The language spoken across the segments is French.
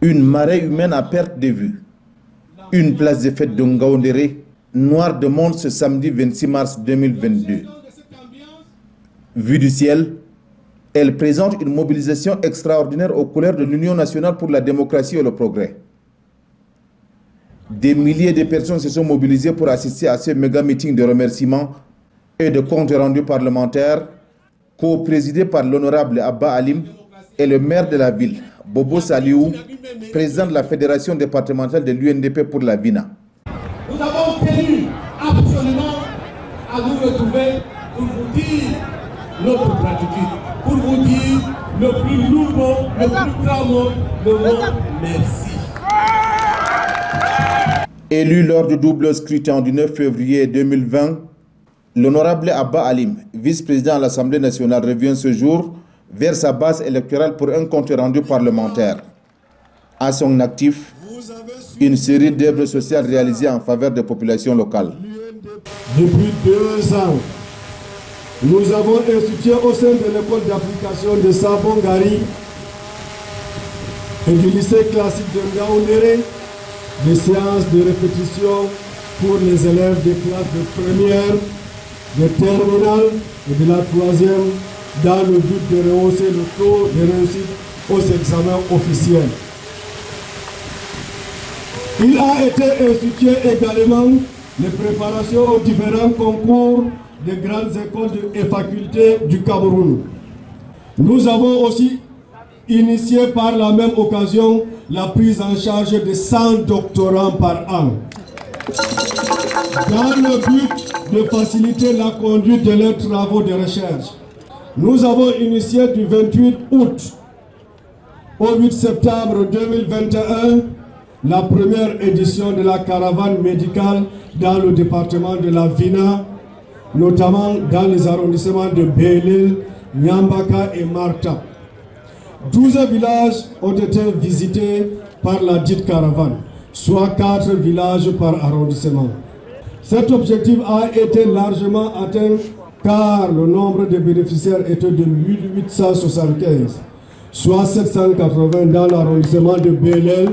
Une marée humaine à perte de vue. Une place de fête de Ngaoundéré, noire de monde ce samedi 26 mars 2022. Vue du ciel, elle présente une mobilisation extraordinaire aux couleurs de l'Union nationale pour la démocratie et le progrès. Des milliers de personnes se sont mobilisées pour assister à ce méga meeting de remerciements et de comptes rendus parlementaires co-présidé par l'honorable Abba Alim et le maire de la ville, Bobo Saliou, président de la fédération départementale de l'UNDP pour la Vina. Nous avons tenu absolument à nous retrouver pour vous dire notre gratitude, pour vous dire le plus lourd mot, le plus grand mot, le mot merci. Élu lors du double scrutin du 9 février 2020, l'honorable Abba Alim, vice-président à l'Assemblée nationale, revient ce jour vers sa base électorale pour un compte rendu parlementaire. À son actif, une série d'œuvres sociales réalisées en faveur des populations locales. Depuis 2 ans, nous avons institué au sein de l'école d'application de Sabongari et du lycée classique de Ngaoundéré des séances de répétition pour les élèves des classes de première, de terminale et de la 3e dans le but de rehausser le taux de réussite aux examens officiels. Il a été institué également les préparations aux différents concours des grandes écoles et facultés du Cameroun. Nous avons aussi initié par la même occasion la prise en charge de 100 doctorants par an, dans le but de faciliter la conduite de leurs travaux de recherche. Nous avons initié du 28 août au 8 septembre 2021 la première édition de la caravane médicale dans le département de la Vina, notamment dans les arrondissements de Belel, Nyambaka et Marta. 12 villages ont été visités par la dite caravane, soit 4 villages par arrondissement. Cet objectif a été largement atteint car le nombre de bénéficiaires était de 875, soit 780 dans l'arrondissement de Belel,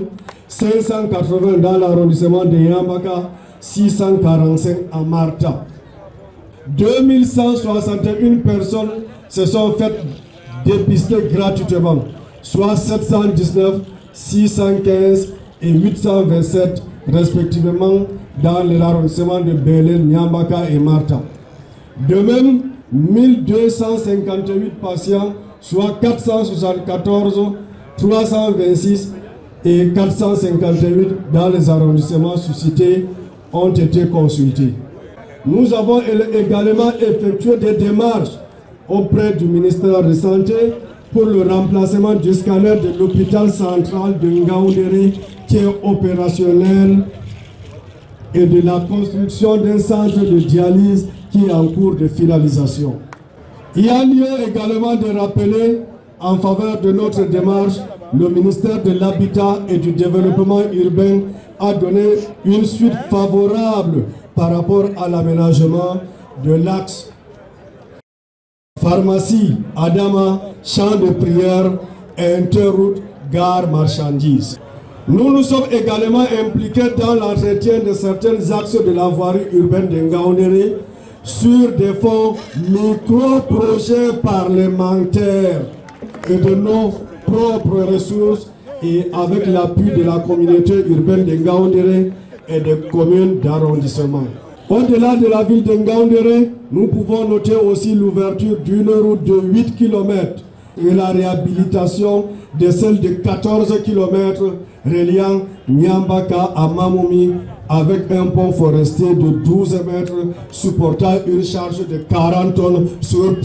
580 dans l'arrondissement de Yambaka, 645 à Marta. 2161 personnes se sont faites dépister gratuitement, soit 719, 615 et 827 respectivement dans l'arrondissement de Belel, Nyambaka et Marta. De même, 1258 patients, soit 474, 326 et 458 dans les arrondissements suscités ont été consultés. Nous avons également effectué des démarches auprès du ministère de la Santé pour le remplacement du scanner de l'hôpital central de Ngaoundéré qui est opérationnel et de la construction d'un centre de dialyse qui est en cours de finalisation. Il y a lieu également de rappeler en faveur de notre démarche, le ministère de l'Habitat et du Développement urbain a donné une suite favorable par rapport à l'aménagement de l'axe pharmacie, Adama, champ de prière, interroute, gare, marchandises. Nous nous sommes également impliqués dans l'entretien de certains axes de la voirie urbaine de Ngaoundéré sur des fonds micro-projets parlementaires et de nos propres ressources et avec l'appui de la communauté urbaine de Ngaoundéré et des communes d'arrondissement. Au-delà de la ville de Ngaoundéré, nous pouvons noter aussi l'ouverture d'une route de 8 km et la réhabilitation de celle de 14 km reliant Nyambaka à Mamoumi avec un pont forestier de 12 mètres supportant une charge de 40 tonnes sur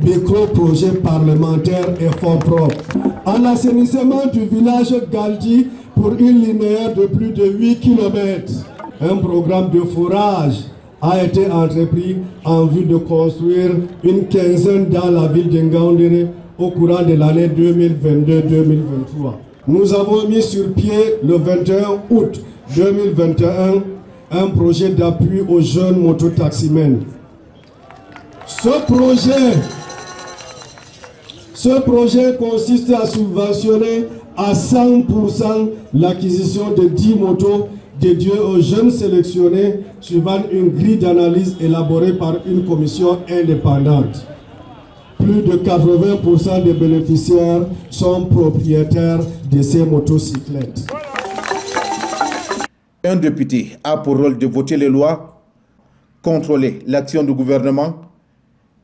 micro-projet parlementaire et fonds propres. En assainissement du village Galdi pour une linéaire de plus de 8 km. Un programme de forage a été entrepris en vue de construire une quinzaine dans la ville de Ngaoundéré au courant de l'année 2022-2023. Nous avons mis sur pied le 21 août 2021 un projet d'appui aux jeunes mototaximens. Ce projet consiste à subventionner à 100% l'acquisition de 10 motos dédiées aux jeunes sélectionnés suivant une grille d'analyse élaborée par une commission indépendante. Plus de 80% des bénéficiaires sont propriétaires de ces motocyclettes. Un député a pour rôle de voter les lois, contrôler l'action du gouvernement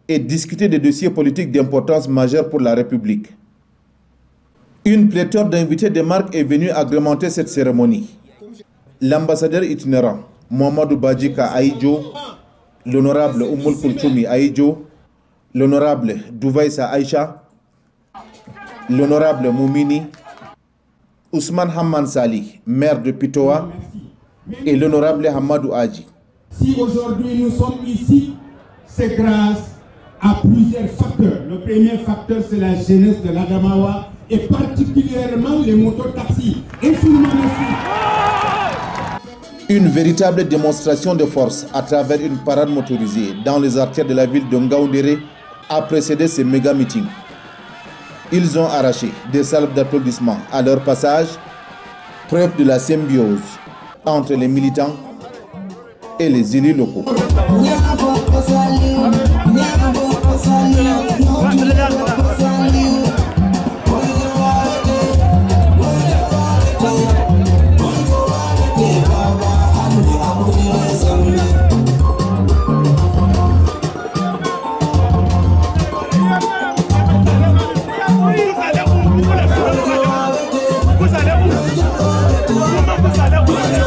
et discuter des dossiers politiques d'importance majeure pour la République. Une pléthore d'invités de marque est venue agrémenter cette cérémonie. L'ambassadeur itinérant Mohamedou Badjika Aïdjo, l'honorable Oumoul Koulchoumi Aïdjo, l'honorable Douvaïsa Aïcha, l'honorable Moumini, Ousmane Hamman Sali, maire de Pitoa, et l'honorable Hamadou Hadji. Si aujourd'hui nous sommes ici, c'est grâce à plusieurs facteurs. Le premier facteur, c'est la jeunesse de l'Adamawa et particulièrement les mototaxis. Une véritable démonstration de force à travers une parade motorisée dans les artères de la ville de Ngaoundéré a précédé ces méga meetings. Ils ont arraché des salves d'applaudissements à leur passage, preuve de la symbiose entre les militants et les élus locaux. Vous allez où?